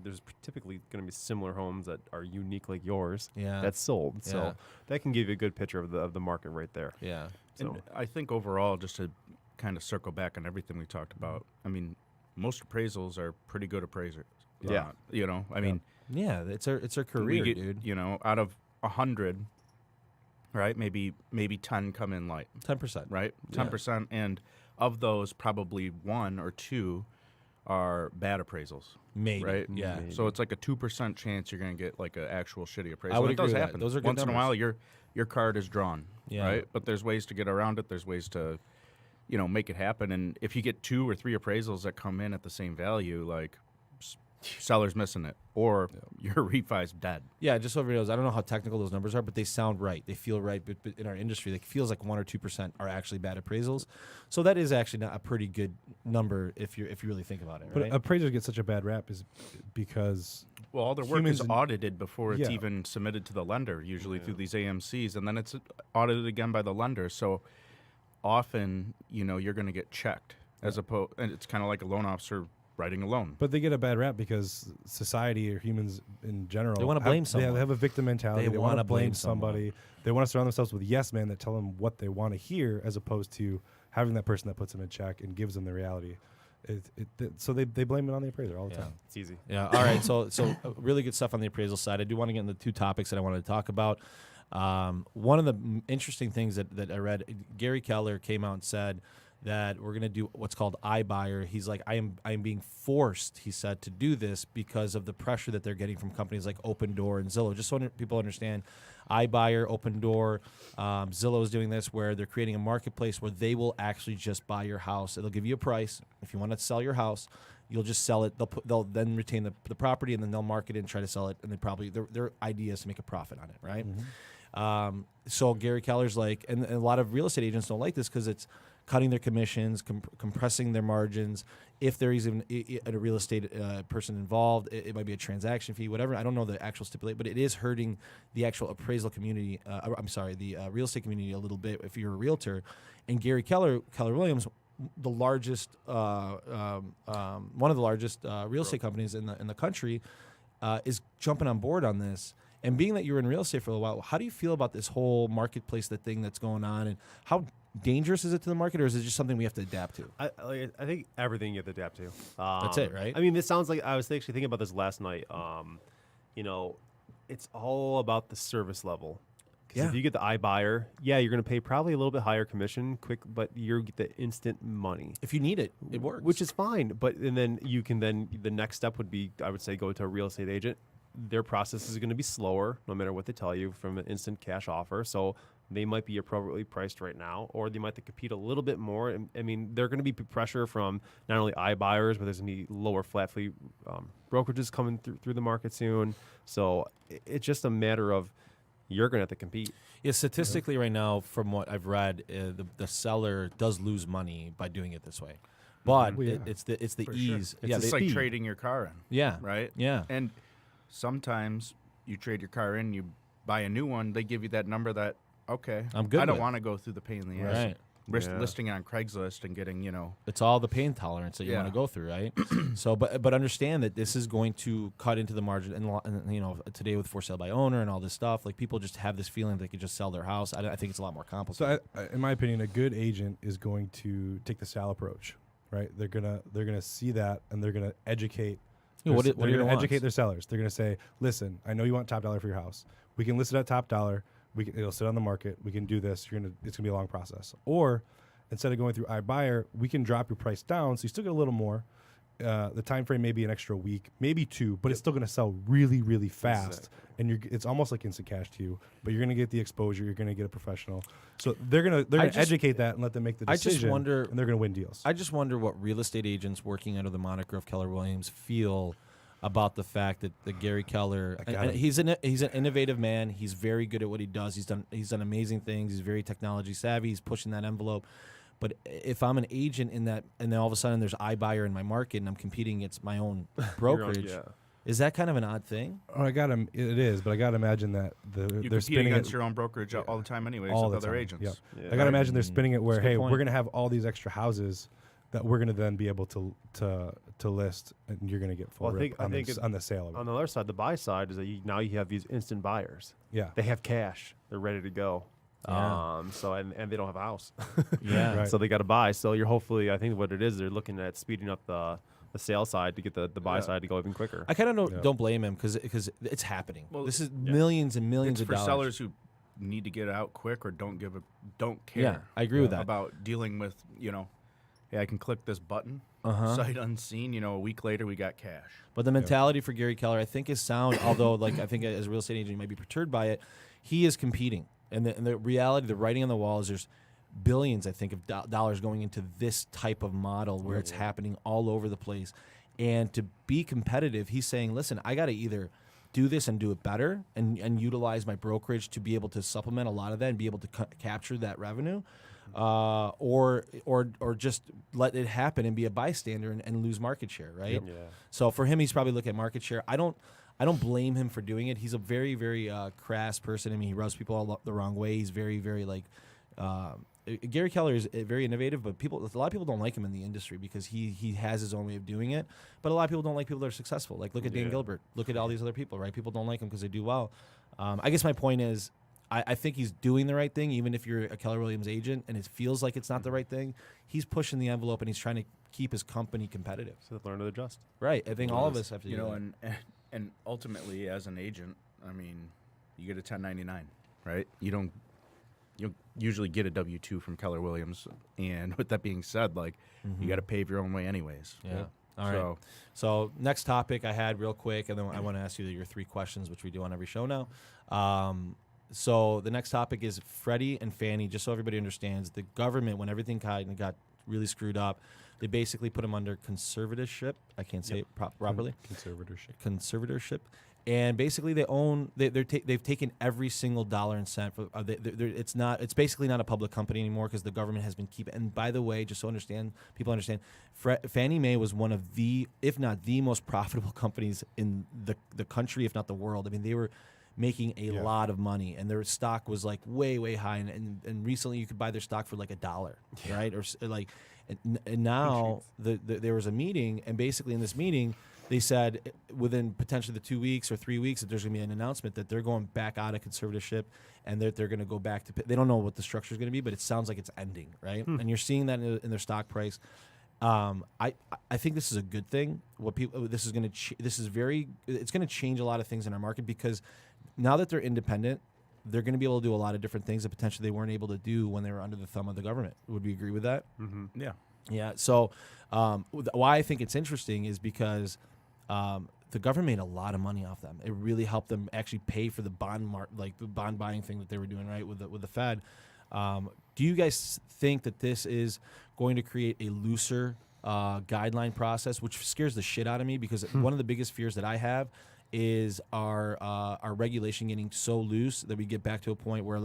there's typically going to be similar homes that are unique like yours. Yeah. That's sold. Yeah. So that can give you a good picture of the market right there. Yeah. So And I think overall, just to kind of circle back on everything we talked about, I mean, most appraisals are pretty good appraisers. Yeah. I mean, Yeah. It's our we career, get, dude. out of 100, right? Maybe 10 come in light, 10%. right? Yeah. 10%, and of those, probably 1 or 2 are bad appraisals. Maybe. Right? Yeah. Maybe. So it's like a 2% chance you're going to get like an actual shitty appraisal. I would And it does agree with that. happen. Those are good Once in a numbers. while, your card is drawn, Yeah. right? But there's ways to get around it. There's ways to, make it happen. And if you get 2 or 3 appraisals that come in at the same value, like seller's missing it, or your refi's dead. Yeah, just so everybody knows, I don't know how technical those numbers are, but they sound right. They feel right. But in our industry, it feels like 1 or 2% are actually bad appraisals. So that is actually not a pretty good number if you really think about it, But right? appraisers get such a bad rap is because Well, all their work humans is and- audited before it's Yeah. even submitted to the lender, usually through these AMCs, and then it's audited again by the lender. So often, you're going to get checked as opposed, and it's kind of like a loan officer writing a loan. But they get a bad rap because society or humans in general They wanna blame someone. They have a victim mentality. They want wanna to blame blame someone. somebody. They want to surround themselves with yes men that tell them what they want to hear, as opposed to having that person that puts them in check and gives them the reality. So they blame it on the appraiser all the Yeah. time. It's easy. Yeah. All right. So really good stuff on the appraisal side. I do want to get into 2 topics that I wanted to talk about. One of the interesting things that I read, Gary Keller came out and said that we're going to do what's called iBuyer. He's like, I am being forced, he said, to do this because of the pressure that they're getting from companies like Open Door and Zillow. Just so people understand, iBuyer, Open Door, Zillow is doing this where they're creating a marketplace where they will actually just buy your house. They'll give you a price. If you want to sell your house, you'll just sell it. They'll then retain the property, and then they'll market it and try to sell it. And they probably their idea is to make a profit on it, right? So Gary Keller's like, and a lot of real estate agents don't like this because it's cutting their commissions, compressing their margins. If there is even a real estate person involved, it might be a transaction fee, whatever. I don't know the actual stipulate, but it is hurting the actual appraisal community. The real estate community a little bit if you're a realtor. And Gary Keller Williams, the largest, one of the largest real estate companies in the country, is jumping on board on this. And being that you're in real estate for a little while, how do you feel about this whole marketplace, the thing that's going on, and how dangerous is it to the market, or is it just something we have to adapt to? I think everything you have to adapt to. That's it, right? I mean, this sounds like I was actually thinking about this last night. It's all about the service level. Because if you get the iBuyer, you're going to pay probably a little bit higher commission, but you get the instant money. If you need it, it works. Which is fine. And then you can the next step would be, I would say, go to a real estate agent. Their process is going to be slower, no matter what they tell you, from an instant cash offer. So they might be appropriately priced right now, or they might have to compete a little bit more. And, I mean, there are going to be pressure from not only iBuyers, but there's going to be lower flat fee brokerages coming through the market soon. So it's just a matter of you're going to have to compete. Yeah, statistically right now, from what I've read, the seller does lose money by doing it this way. But it's the For ease. Sure. Yeah, It's like trading your car in. Yeah. Right? Yeah. And sometimes you trade your car in, you buy a new one, they give you that number that, okay, I'm good I don't with. want to go through the pain in the ass. Right. Listing it on Craigslist and getting, It's all the pain tolerance that you want to go through, right? So, but understand that this is going to cut into the margin, and today with for sale by owner and all this stuff, like people just have this feeling they could just sell their house. I think it's a lot more complicated. So, in my opinion, a good agent is going to take the sale approach, right? They're gonna see that, and they're gonna educate. What are they're your gonna wants? educate their sellers. They're gonna say, "Listen, I know you want top dollar for your house. We can list it at top dollar. It'll sit on the market. We can do this. It's gonna be a long process. Or instead of going through iBuyer, we can drop your price down, so you still get a little more. The time frame may be an extra week, maybe 2, but it's still going to sell really, really fast. And it's almost like instant cash to you, but you're going to get the exposure. You're going to get a professional. So they're going to educate that and let them make the decision. I just wonder, and they're going to win deals. I just wonder what real estate agents working under the moniker of Keller Williams feel about the fact that the Gary Keller, and he's an innovative man. He's very good at what he does. He's done amazing things. He's very technology savvy. He's pushing that envelope. But if I'm an agent in that, and then all of a sudden there's iBuyer in my market and I'm competing against my own brokerage, is that kind of an odd thing? Oh, it is, but I got to imagine that You they're compete spinning against it your own brokerage all the time anyways all with the other time. agents. Yep. Yeah. I got to imagine they're spinning it where, That's a good hey, point. we're going to have all these extra houses that we're going to then be able to list, and you're going to get full Well, I think on the sale of it. On the other side, the buy side is that now you have these instant buyers. Yeah. They have cash. They're ready to go. Yeah. And they don't have a house. Yeah. Right. So they got to buy. So you're hopefully, I think what it is, they're looking at speeding up the sale side to get the buy side to go even quicker. I kind of don't blame him because it's happening. Well, this is millions and millions It's of for dollars. sellers who need to get out quick or don't care. Yeah, I agree with that. About dealing with, hey, I can click this button, sight unseen. A week later we got cash. But the mentality for Gary Keller, I think, is sound. Although, I think as a real estate agent, you might be perturbed by it. He is competing, and the reality, the writing on the wall is there's billions, I think, of dollars going into this type of model where it's happening all over the place. And to be competitive, he's saying, listen, I got to either do this and do it better and utilize my brokerage to be able to supplement a lot of that and be able to capture that revenue, or just let it happen and be a bystander and lose market share, right? Yeah. So for him, he's probably looking at market share. I don't blame him for doing it. He's a very, very crass person. I mean, he rubs people all the wrong way. He's very, very like. Gary Keller is very innovative, but a lot of people don't like him in the industry because he has his own way of doing it. But a lot of people don't like people that are successful. Like look at Dan Gilbert. Look at all these other people, right? People don't like him because they do well. I guess my point is, I think he's doing the right thing, even if you're a Keller Williams agent and it feels like it's not the right thing. He's pushing the envelope and he's trying to keep his company competitive. So learn to adjust. Right. I think all of us have to do that. And ultimately, as an agent, I mean, you get a 1099, right? You usually get a W-2 from Keller Williams, and with that being said, like you got to pave your own way anyways. Yeah. All right. So next topic I had real quick, and then I want to ask you your 3 questions, which we do on every show now. So the next topic is Freddie and Fannie. Just so everybody understands, the government, when everything kind of got really screwed up, they basically put them under conservatorship. I can't say it properly. Conservatorship. And basically, they've taken every single dollar and cent. It's basically not a public company anymore because the government has been keeping. And by the way, just so people understand, Fannie Mae was one of the, if not the most profitable companies in the country, if not the world. I mean, they were making a lot of money, and their stock was like way, way high. And recently, you could buy their stock for like $1, right? Or like, and now there was a meeting, and basically in this meeting, they said within potentially the 2 weeks or 3 weeks that there's going to be an announcement that they're going back out of conservatorship and that they're going to go back to. They don't know what the structure is going to be, but it sounds like it's ending, right? And you're seeing that in their stock price. I think this is a good thing. It's going to change a lot of things in our market because now that they're independent, they're going to be able to do a lot of different things that potentially they weren't able to do when they were under the thumb of the government. Would we agree with that? Mm-hmm. Yeah. Yeah. So why I think it's interesting is because the government made a lot of money off them. It really helped them actually pay for the the bond buying thing that they were doing, right, with the Fed. Do you guys think that this is going to create a looser guideline process, which scares the shit out of me? Because one of the biggest fears that I have is our regulation getting so loose that we get back to a point where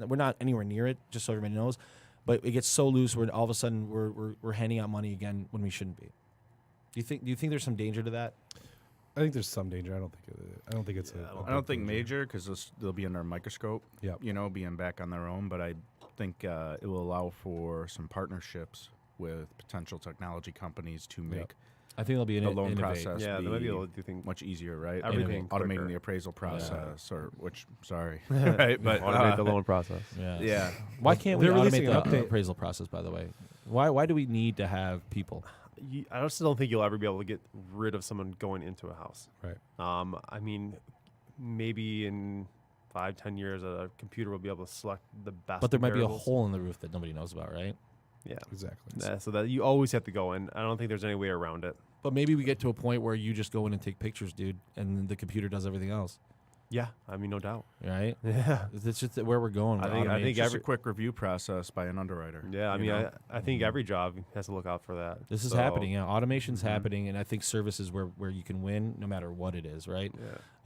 we're not anywhere near it. Just so everybody knows, but it gets so loose where all of a sudden we're handing out money again when we shouldn't be. Do you think there's some danger to that? I think there's some danger. I don't think it's. I don't think major because they'll be under a microscope. Yeah. Being back on their own. But I think it will allow for some partnerships with potential technology companies to make. I think there'll be the loan process. Yeah, they might be able to do things much easier, right? Everything automating quicker. the appraisal process, right? But automate the loan process. Yeah. Why can't we They're automate releasing the an update. appraisal process? By the way, why do we need to have people? I just don't think you'll ever be able to get rid of someone going into a house. Right. I mean, maybe in 5-10 years, a computer will be able to select the best. But there might be a variables. hole in the roof that nobody knows about, right? Yeah, Exactly. so that you always have to go in. I don't think there's any way around it. But maybe we get to a point where you just go in and take pictures, dude, and the computer does everything else, Yeah, I mean, no doubt. right? Yeah. It's just where we're going. I with think automation. Just a quick review process by an underwriter. Yeah, I you mean, know? I think every job has to look out for that. This is So, happening. Yeah, automation's Mhm. happening, and I think service is where you can win no matter what it is, right?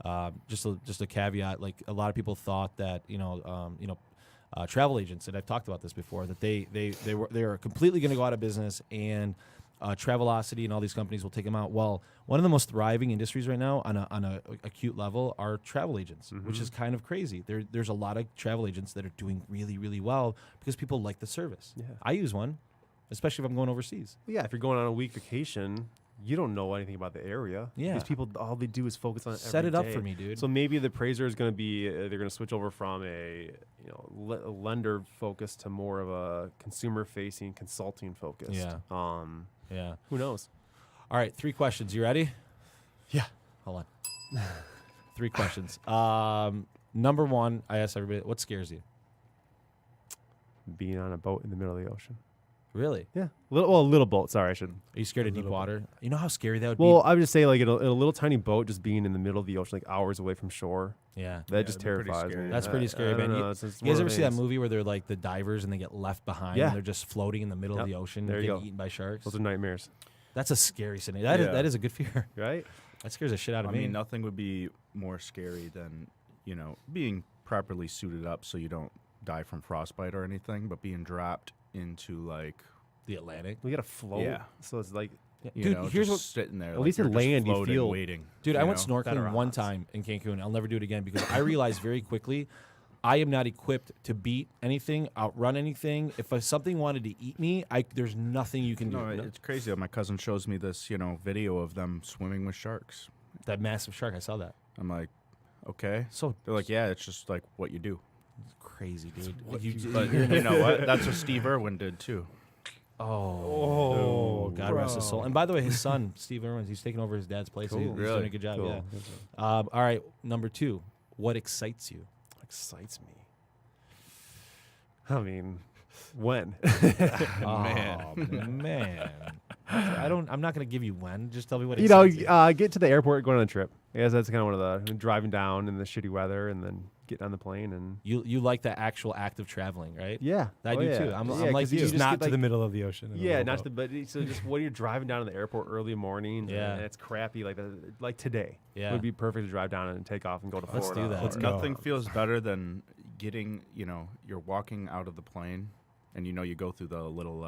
Yeah. Just a caveat. Like a lot of people thought that travel agents, and I've talked about this before, that they are completely going to go out of business, and Travelocity and all these companies will take them out. Well, one of the most thriving industries right now on a acute level are travel agents, which is kind of crazy. There's a lot of travel agents that are doing really, really well because people like the service. Yeah. I use one, especially if I'm going overseas. Well, yeah, if you're going on a week vacation, you don't know anything about the area. Yeah. These people, all they do is focus on it Set every it up day. for me, dude. So maybe the appraiser is going to be, they're going to switch over from a lender focus to more of a consumer facing consulting focus. Yeah. Yeah. Who knows? All right, 3 questions. You ready? Yeah. Hold on. 3 questions. Number 1, I asked everybody, what scares you? Being on a boat in the middle of the ocean. Really? Yeah. A little boat. Sorry, I should. Are you scared of deep little water? You know how scary that would Well, be? I would just say like in a little tiny boat, just being in the middle of the ocean, like hours away from shore. Yeah. That just that'd be pretty terrifies scary. me. That's pretty scary, I don't man. know, it's just You guys one ever of see that things. movie where they're like the divers and they get left behind Yeah. and they're just floating in the middle of Yep. the ocean There and you getting go. eaten by sharks? Those are nightmares, That's a scary scenario. Yeah. That is a good fear. right? That scares the shit out of I me. mean, nothing would be more scary than, being properly suited up so you don't die from frostbite or anything, but being dropped into like The Atlantic. We got to float. Yeah. So it's like You Dude, know, here's just sitting there. At least you're in just land, you floating, feel- waiting. Dude, you I went know? Better snorkeling one odds. time in Cancun. I'll never do it again because I realized very quickly I am not equipped to beat anything, outrun anything. If something wanted to eat me, there's nothing you can do. No, it's crazy. My cousin shows me this, video of them swimming with sharks. That massive shark, I saw that. I'm like, okay. So They're like, yeah, it's just like what you do. crazy, dude. But you know what? That's what Steve Irwin did too. Oh, God bro. rest his soul. And by the way, his son, Steve Irwin, he's taking over his dad's place. Cool. He's Really? doing a good job. Cool. Yeah. All right, number 2. What excites you? Excites me. I mean, when? Man. I'm not going to give you when. Just tell me what You know, excites you. get to the airport, going on a trip. I guess that's kind of one of the driving down in the shitty weather and then getting on the plane and You like the actual act of traveling, right? yeah, I do too. I'm like 'cause you. just Just not get, to like- the middle of the ocean. in a Yeah, little not boat. to the, but so just when you're driving down to the airport early morning, Yeah. and it's crappy like today. Yeah. It would be perfect to drive down and take off and go to Let's Florida. do that. Let's go. Nothing feels better than getting, you're walking out of the plane, and you go through the little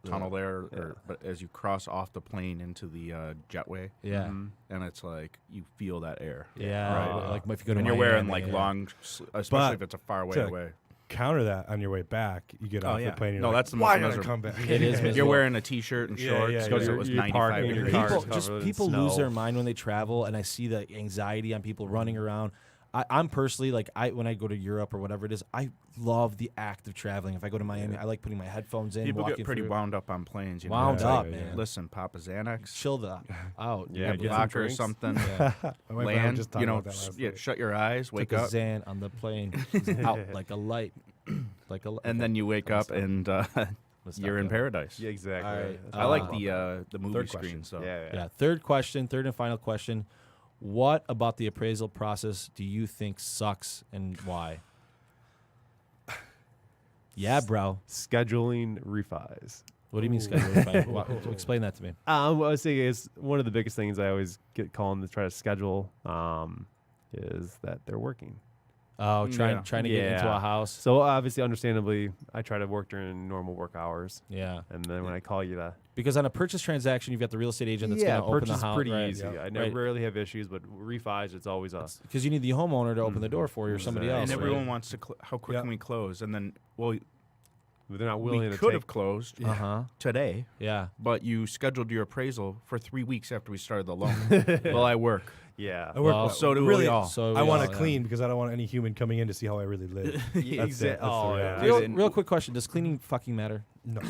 tunnel there, but as you cross off the plane into the jetway, Yeah. Mhm. and it's like you feel that air. Yeah. Right. Like if you go to And you're wearing Miami, like yeah. long, especially But if it's a far way to- away. Counter that on your way back. You get off the plane. You're No, like, that's the why most I gotta miserable. come back. It is You're miserable. wearing a t-shirt and Yeah, shorts yeah, because yeah. it was You're 95 parking in your degrees. car. People just covered in people lose snow. their mind when they travel, and I see the anxiety on people running around. I'm personally like when I go to Europe or whatever it is, I love the act of traveling. If I go to Miami, I like putting my headphones in. People walking get pretty through. wound up on planes. Wound It's up, like, man. Listen, pop a Xanax, Chill the out. Yeah, a get some vodka or drinks. something. Yeah. My wife and I were Land, just talking about that last night. shut your eyes, wake Took a up, Xan on the plane, out like a light, like a. and then you wake up and you're in paradise. Yeah, exactly. All right. I like the movie Third question. screen. So Yeah. Yeah. Third and final question. What about the appraisal process do you think sucks and why? Yeah, bro. Scheduling refis. What do you mean schedule? Explain that to me. I was saying is one of the biggest things I always get calling to try to schedule is that they're working. Oh, trying Yeah. to get into Yeah. a house. So obviously, understandably, I try to work during normal work hours, Yeah. and then when I call you, Because on a purchase transaction, you've got the real estate agent that's going to open purchase the is house. pretty right? easy. Yeah. I Right. rarely have issues, but refis, it's always us. Because you need the homeowner to open the door for you or somebody Exactly. else. and right? everyone wants to. How quick Yeah. can we close? And then, well, But they're not willing we to could take. have closed Uh-huh. today, Yeah. but you scheduled your appraisal for 3 weeks after we started the loan. Well, I work. Yeah. I work Well, so do we really, all. So I want yeah, to yeah. clean because I don't want any human coming in to see how I really live. Yeah, That's it. That's the oh, yeah. reality. Real quick question. Does cleaning fucking matter? No.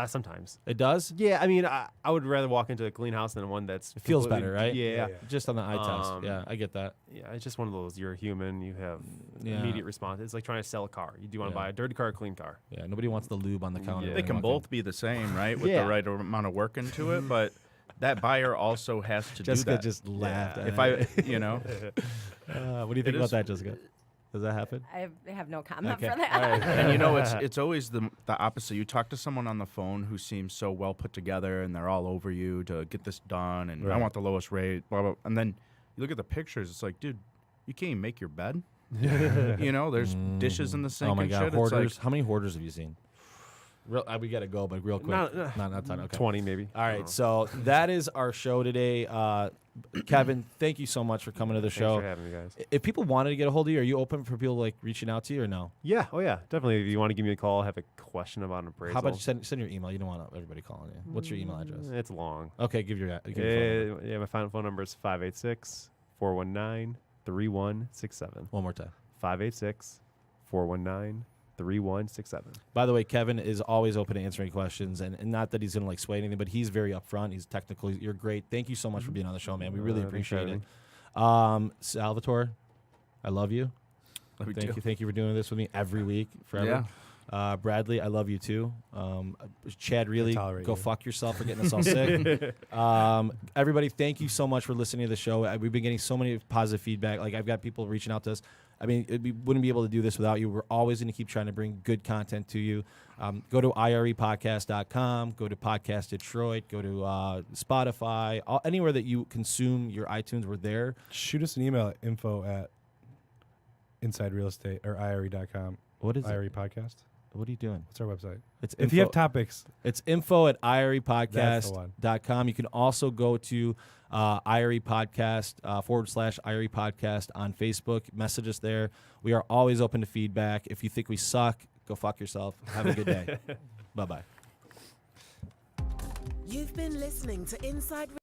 Sometimes. It does? Yeah, I mean, I would rather walk into a clean house than one that's It feels completely- better, right? Yeah. Yeah. Just on the eye test. Um, Yeah, I get that. Yeah, it's just one of those. You're a human. You have Yeah. immediate response. It's like trying to sell a car. You do want to Yeah. buy a dirty car or a clean car? Yeah, nobody wants the lube on the counter. Yeah. They when can you walk in. both be the same, right? With Yeah. the right amount of work into it, but that buyer also has to Jessica do that. just laughed. Yeah. at if it. I, you know, What do you think It about is- that, Jessica? Does that happen? I have no comment Okay. for that. All right. and it's always the opposite. You talk to someone on the phone who seems so well put together, and they're all over you to get this done, and I Right. want the lowest rate, blah blah. And then you look at the pictures. It's like, dude, you can't even make your bed. There's dishes in the sink Oh my and god, shit. hoarders! It's like, How many hoarders have you seen? We gotta go, but real quick. No, not time. Okay. 20 maybe. All I right, don't know. so that is our show today. Kevin, thank you so much for coming to the Thanks show. for having me, guys. If people wanted to get a hold of you, are you open for people like reaching out to you or no? Yeah. Oh yeah. Definitely. If you want to give me a call, have a question about an appraisal. How about you send your email? You don't want everybody calling you. What's your email address? It's long. Okay, give your phone number. Yeah. My final phone number is 586-419-3167. One more time. 586-419-3167. By the way, Kevin is always open to answering questions, and not that he's gonna like sway anything, but he's very upfront. He's technical. You're great. Thank you so much for being on the show, man. We really Thanks for appreciate having it. Salvatore, I love you. let me Thank do- you. Thank you for doing this with me every week, forever. Bradley, I love you too. Chad, really, tolerate go you. fuck yourself for getting us all sick. Everybody, thank you so much for listening to the show. We've been getting so many positive feedback. Like, I've got people reaching out to us. I mean, we wouldn't be able to do this without you. We're always going to keep trying to bring good content to you. Go to irepodcast.com, go to Podcast Detroit, go to Spotify, anywhere that you consume your iTunes, we're there. Shoot us an email at info@insiderealestate or IRE.com. What is IRE it? podcast. What are you doing? What's our website? It's If you have topics, It's info at That's the one. IREpodcast.com. You can also go to IRE Podcast / IRE Podcast on Facebook. Message us there. We are always open to feedback. If you think we suck, go fuck yourself. Have a good day. Bye-bye. You've been listening to Inside